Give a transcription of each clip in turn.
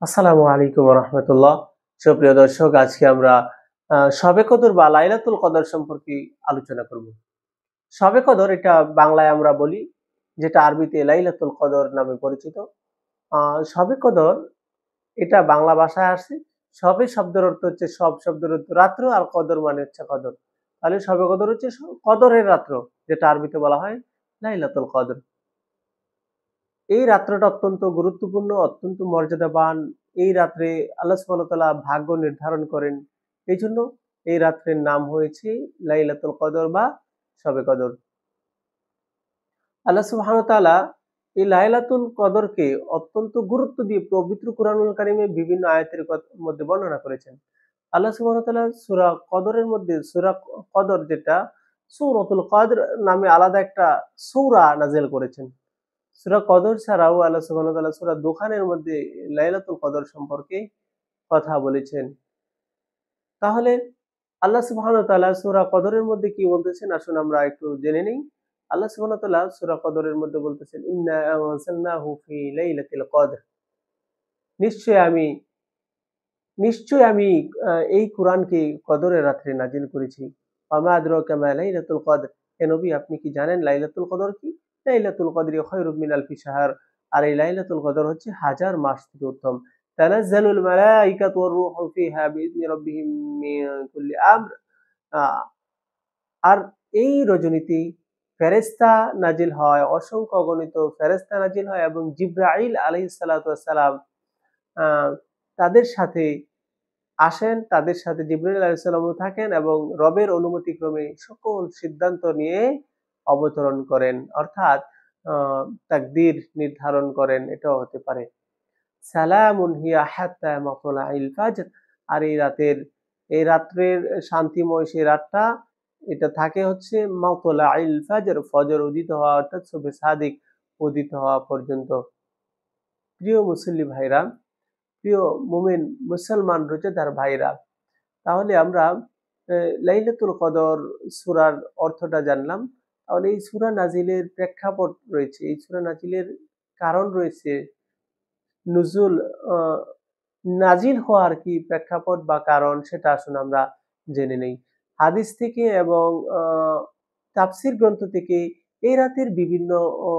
আসসালামু আলাইকুম রহমতুল্লাহ। সুপ্রিয় দর্শক, আজকে আমরা শবে কদর বা লাইলাতুল কদর সম্পর্কে আলোচনা করব। শবে কদর এটা বাংলায় আমরা বলি, যেটা আরবিতে লাইলাতুল কদর নামে পরিচিত। শবে কদর এটা বাংলা ভাষায় আসছে। শবে শব্দের অর্থ হচ্ছে সব, শব্দের অর্থ রাত্র, আর কদর মানে হচ্ছে কদর। তাহলে শবে কদর হচ্ছে কদরের রাত্র, যেটা আরবিতে বলা হয় লাইলাতুল কদর। এই রাত্রটা অত্যন্ত গুরুত্বপূর্ণ, অত্যন্ত মর্যাদাবান। এই রাত্রে আল্লাহ সুবহানাহু ওয়া তাআলা ভাগ্য নির্ধারণ করেন। এইজন্য এই রাত্রের নাম হয়েছে লাইলাতুল কদর বা শবে কদর। আল্লাহ সুবহানাহু ওয়া তাআলা এই লাইলাতুল কদরকে অত্যন্ত গুরুত্ব দিয়ে পবিত্র কুরআনুল কারীমে বিভিন্ন আয়াতের মধ্যে বর্ণনা করেছেন। আল্লাহ সুবহানাহু ওয়া তাআলা সূরা কদরের মধ্যে সূরা কদর, যেটা সূরাতুল কদর নামে আলাদা একটা সূরা নাযিল করেছেন। সূরা কদর ছাড়াও আল্লাহ সুবহানাহু ওয়া তাআলা সূরা দুখানের মধ্যে লাইলাতুল কদর সম্পর্কে কথা বলেছেন। তাহলে আল্লাহ সুবহানাহু ওয়া তাআলা সূরা কদরের মধ্যে কি বলতেছেন, আসুন আমরা একটু জেনে নেই। আল্লাহ সুবহানাহু ওয়া তাআলা সূরা কদরের মধ্যে বলতেছেন, ইন্না আনজালনাহু ফি লাইলাতিল কদর। নিশ্চয়ই আমি নিশ্চয়ই আমি এই কুরআনকে কদরের রাত্রে নাজিল করেছি। ওয়া মা আদরাকা মা লাইলাতুল কদর। হে নবী, আপনি কি জানেন লাইলাতুল কদর কি? লাইলাতুল কদরি খায়রুম মিন আলফি শাহর। আর এই লাইলাতুল কদর হচ্ছে হাজার মাস থেকে উত্তম। তানাজ্জালুল মালাইকাতু ওয়ার রূহু ফিহা বিইذনি রাব্বিহিম মিন কুল্লি আমর। আ আর এই রজনীতে ফেরেশতা নাজিল হয়, অসংখ্য অগণিত ফেরেশতা নাজিল হয় এবং জিবরাইল আলাইহিস সালাতু ওয়াস সালাম আ তাদের সাথে আসেন, তাদের সাথে জিবরাইল আলাইহিস সালামও থাকেন এবং রবের অনুমতিক্রমে সকল সিদ্ধান্ত নিয়ে অবতরণ করেন। অর্থাৎ আ তাকদীর নির্ধারণ করেন, এটাও হতে পারে। সালামুন হিয়া হাত্তা মাতলাইল ফাজর। আর এই রাত্রের শান্তিময় সেই রাতটা, এটা থাকে হচ্ছে মাতলাইল ফাজর, ফজর উদিত হওয়া অর্থাৎ শুভে সাদিক উদিত হওয়া পর্যন্ত। প্রিয় মুসল্লি ভাইরা, প্রিয় মুমিন মুসলমান রোজাদার ভাইরা, তাহলে আমরা লাইলাতুল কদর সূরার অর্থটা জানলাম। তাহলে এই সূরা নাজিলের প্রেক্ষাপট রয়েছে, এই সূরা নাজিলের কারণ রয়েছে, নুজুল আ নাজিল হওয়ার কি প্রেক্ষাপট বা কারণ, সেটা আসুন আমরা জেনে নেই। হাদিস থেকে এবং আ তাফসীর গ্রন্থ থেকে এই রাতের বিভিন্ন ও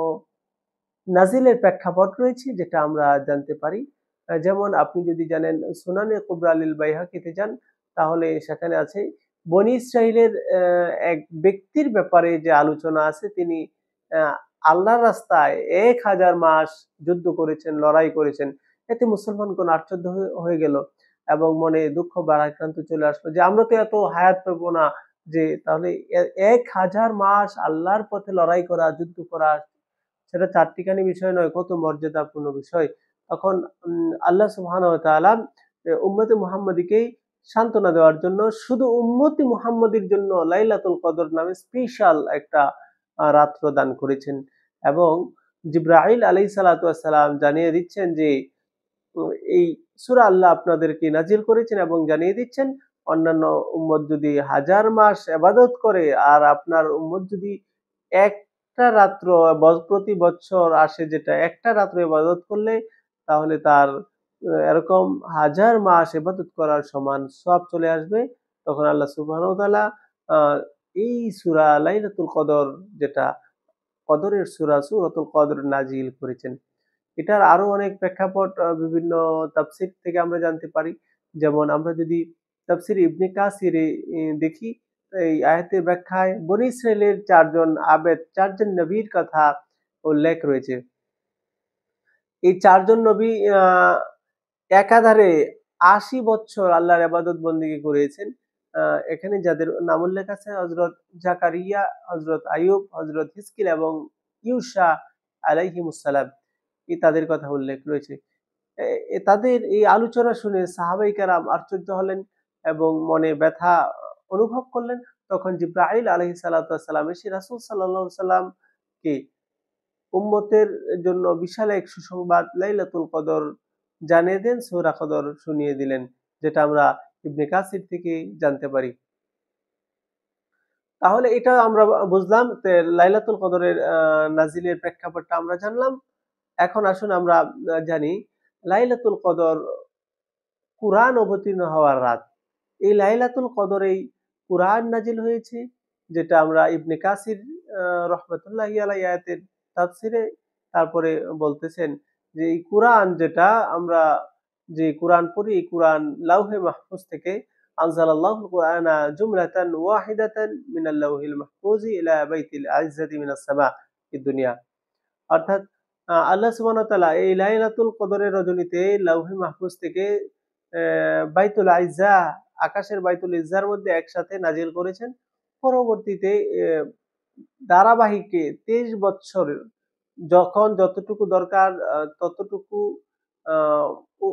নাজিলের প্রেক্ষাপট রয়েছে, যেটা আমরা জানতে পারি। যেমন আপনি যদি জানেন সুনানে কুবরা লিল বাইহাকিতে যান, তাহলে সেখানে আছে বনী ইসরাইলের এক ব্যক্তির ব্যাপারে যে আলোচনা আছে, তিনি আ আল্লাহর রাস্তায় ১,০০০ মাস যুদ্ধ করেছেন, লড়াই করেছেন। এতে মুসলমানগণ আশ্চর্য হয়ে গেল এবং মনে দুঃখ ভারাক্রান্ত চলে আসলো যে আমরা তো এত হায়াত পাবো না, যে তাহলে ১,০০০ মাস আল্লাহর পথে লড়াই করা, যুদ্ধ করা, সেটা চারটিখানি বিষয় নয়, কত মর্যাদাপূর্ণ বিষয়। তখন আল্লাহ সুবহানাহু ওয়া তাআলা উম্মতে মুহাম্মাদীকেই সান্ত্বনা দেওয়ার জন্য শুধু উম্মতি মুহাম্মাদীর জন্য লাইলাতুল কদর নামে স্পেশাল একটা রাত্র দান করেছেন এবং জিবরাইল আলাইহিস সালাতু ওয়াস সালাম জানিয়ে দিচ্ছেন যে এই সূরা আল্লাহ আপনাদেরকে নাজিল করেছেন এবং জানিয়ে দিচ্ছেন, অন্যান্য উম্মত যদি হাজার মাস ইবাদত করে আর আপনার উম্মত যদি একটা রাত্র প্রতি বছর আসে, যেটা একটা রাত্র ইবাদত করলে তাহলে তার এরকম হাজার মাস ইবাদত করার সমান সওয়াব চলে আসবে। তখন আল্লাহ সুবহানাহু ওয়া তাআলা আ এই সূরা লাইলাতুল কদর, যেটা কদরের সূরা, সূরাতুল কদর নাজিল করেছেন। এটার আরো অনেক প্রেক্ষাপট বিভিন্ন তাফসীর থেকে আমরা জানতে পারি। যেমন আমরা যদি তাফসীর ইবনে কাসিরে দেখি, এই আয়াতের ব্যাখ্যায় বনী ইসরাইলের ৪ জন আবেদ, ৪ জন নবীর কথা উল্লেখ রয়েছে। এই ৪ জন নবী আ একাধারে ৮০ বছর আল্লাহর ইবাদত বন্দেগী করেছেন। আ এখানে যাদের নাম উল্লেখ আছে হযরত জাকারিয়া, হযরত আইয়ুব, হযরত হিজকিল এবং ইউসা আলাইহিমুস সালাম, তাদের কথা উল্লেখ রয়েছে। তাদের এই আলোচনা শুনে সাহাবায়ে কেরাম আশ্চর্য হলেন এবং মনে ব্যথা অনুভব করলেন। তখন জিবরাইল আলাইহিস সালাতু ওয়াস সালাম এসে রাসূল সাল্লাল্লাহু আলাইহি সাল্লামকে উম্মতের জন্য বিশাল এক সুসংবাদ লাইলাতুল কদর জানিয়ে দেন, সূরা কদর শুনিয়ে দিলেন, যেটা আমরা ইবনে কাসির থেকে জানতে পারি। তাহলে এটা আমরা বুঝলাম যে লাইলাতুল কদরের নাজিলের প্রেক্ষাপটটা আমরা জানলাম। এখন আসুন আমরা জানি লাইলাতুল কদর কুরআন অবতীর্ণ হওয়ার রাত। এই লাইলাতুল কদরেই কুরআন নাজিল হয়েছে, যেটা আমরা ইবনে কাসির রহমাতুল্লাহি আলাইহি আয়াতের তাফসিরে তারপরে বলতেছেন যে এই কুরআন যেটা আমরা যে কুরআন পড়ি, এই কুরআন লাউহে মাহফুজ থেকে আনজালাল্লাহুল কুরআনা জুমলাতান ওয়াহিদাতান মিনাল লাউহিল মাহফুজি ইলা বাইতিল ইজ্জাতি মিনাস সামা ফিদ দুনিয়া। অর্থাৎ আল্লাহ সুবহানাহু ওয়া তাআলা এই লাইলাতুল কদরের রজনীতে লাউহে মাহফুজ থেকে বাইতুল ইজ্জা, আকাশের বাইতুল ইজ্জার মধ্যে একসাথে নাজিল করেছেন। পরবর্তীতে ধারাবাহিক 23 বছর যখন যতটুকু দরকার ততটুকু আ উ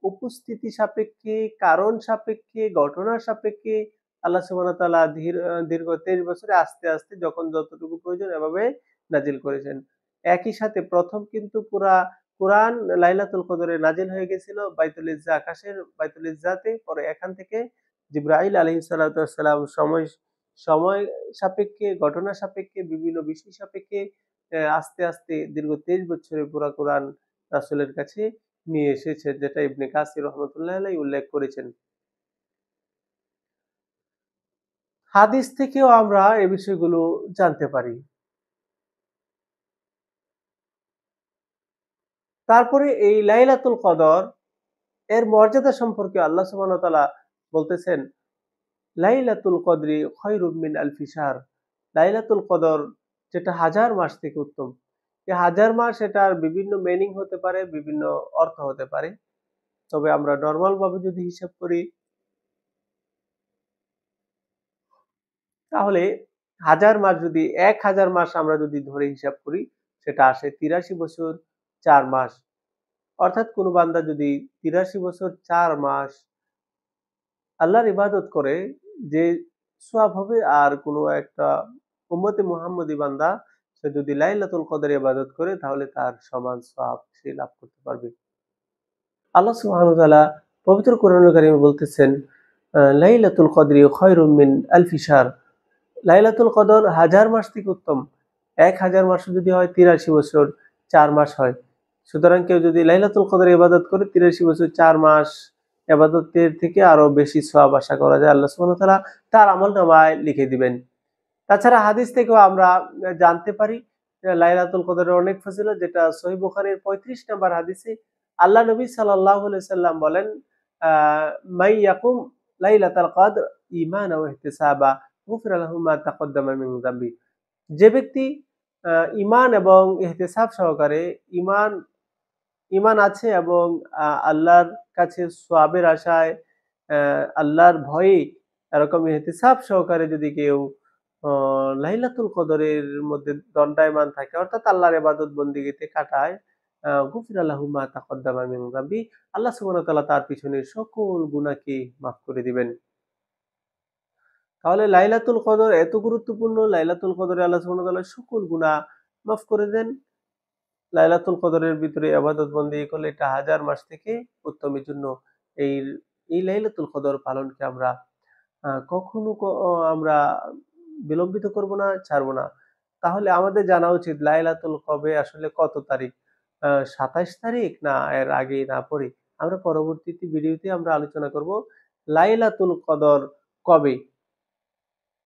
উপস্থিতি সাপেক্ষে, কারণ সাপেক্ষে, ঘটনার সাপেক্ষে আল্লাহ সুবহানাহু ওয়া তাআলা দীর্ঘ 23 বছরে আস্তে, আস্তে যখন যতটুকু প্রয়োজন এভাবে নাজিল করেছেন। একই সাথে ১ম কিন্তু পুরা কুরআন লাইলাতুল কদরে নাজিল হয়ে গেছিল বাইতুল ইজ্জা, আকাশের বাইতুল ইজ্জাতে। পরে এখান থেকে জিবরাইল আলাইহিস সালাতু ওয়াস সালাম সময় সময় সাপেক্ষে, ঘটনা সাপেক্ষে, বিভিন্ন বিষয় সাপেক্ষে আস্তে, আস্তে দীর্ঘ ২৩ বছরে পুরা কোরআন রাসূলের কাছে নিয়ে এসেছেন, যেটা ইবনে কাসির রহমাতুল্লাহি আলাইহি উল্লেখ করেছেন। হাদিস থেকেও আমরা এ বিষয়গুলো জানতে পারি। তারপরে এই লাইলাতুল কদর এর মর্যাদা সম্পর্কে আল্লাহ সুবহানাহু ওয়া তাআলা বলতেছেন, লাইলাতুল কদরি খায়রুম মিন আলফি শাহর। লাইলাতুল কদর যেটা হাজার মাস থেকে উত্তম। এই হাজার মাস এটার বিভিন্ন মিনিং হতে পারে, বিভিন্ন অর্থ হতে পারে। তবে আমরা নরমাল ভাবে যদি হিসাব করি তাহলে হাজার মাস যদি ১,০০০ মাস আমরা যদি ধরে হিসাব করি সেটা আসে ৮৩ বছর ৪ মাস। অর্থাৎ কোন বান্দা যদি ৮৩ বছর ৪ মাস আল্লাহর ইবাদত করে, যে সওয়াব হবে। আর কোন একটা উম্মতে মুহাম্মদী বান্দা সে যদি লাইলাতুল কদরে ইবাদত করে তাহলে তার সমান সওয়াব সে লাভ করতে পারবে। আল্লাহ সুবহানাহু ওয়া তাআলা পবিত্র কোরআনুল কারীমে বলতেছেন, লাইলাতুল কদরি খায়রুম মিন আলফি শাহর। লাইলাতুল কদর হাজার মাস থেকে উত্তম। ১,০০০ মাস যদি হয় ৮৩ বছর ৪ মাস হয়। সুতরাং কেউ যদি লাইলাতুল কদরে ইবাদত করে ৮৩ বছর ৪ মাস ইবাদতের থেকে আরো বেশি সওয়াব আশা করা যায়। আল্লাহ সুবহানাহু ওয়া তাআলা তার আমলনামায় লিখে দিবেন। তাছাড়া হাদিস থেকেও আমরা জানতে পারি লাইলাতুল কদরের অনেক ফজিলত, যেটা সহিহ বুখারীর ৩৫ নম্বর হাদিসে আল্লাহ নবী সাল্লাল্লাহু আলাইহি সাল্লাম বলেন, আ মাই ইয়াকুম লাইলাতাল কদর ঈমানান ওয়া ইহতিসাবা গুফিরা লাহু মা তাকদ্দামা মিন যামবি। যে ব্যক্তি আ ঈমান এবং ইহতিসাব সহকারে ঈমান ঈমান আছে এবং আল্লাহর কাছে সওয়াবের আশায় আ আল্লাহর ভয়ে এরকম ইহতিসাব সহকারে যদি কেউ অ লাইলাতুল কদরের মধ্যে দণ্ডায়মান থাকে, অর্থাৎ আল্লাহর ইবাদত বন্দেগীতে কাটায়, গুফিরা লাহু মা তাকদ্দামা মিন যামবি। আল্লাহ সুবহানাহু ওয়া তাআলা তার পিছনের সকল গুনাহকে মাফ করে দিবেন। তাহলে লাইলাতুল কদর এত গুরুত্বপূর্ণ, লাইলাতুল কদরে আল্লাহ সুবহানাহু ওয়া তাআলা সকল গুনাহ মাফ করে দেন। লাইলাতুল কদরের ভিতরে ইবাদত বন্দেগী করলে এটা হাজার মাস থেকে উত্তম। এজন্য এই এই লাইলাতুল কদর পালনকে আমরা কখনো আমরা বিলম্বিত করব না, ছাড়ব না। তাহলে আমাদের জানা উচিত লাইলাতুল কবে আসলে কত তারিখ? ২৭ তারিখ না এর আগে না পরে? আমরা পরবর্তীতে ভিডিওতে আমরা আলোচনা করব লাইলাতুল কদর কবে?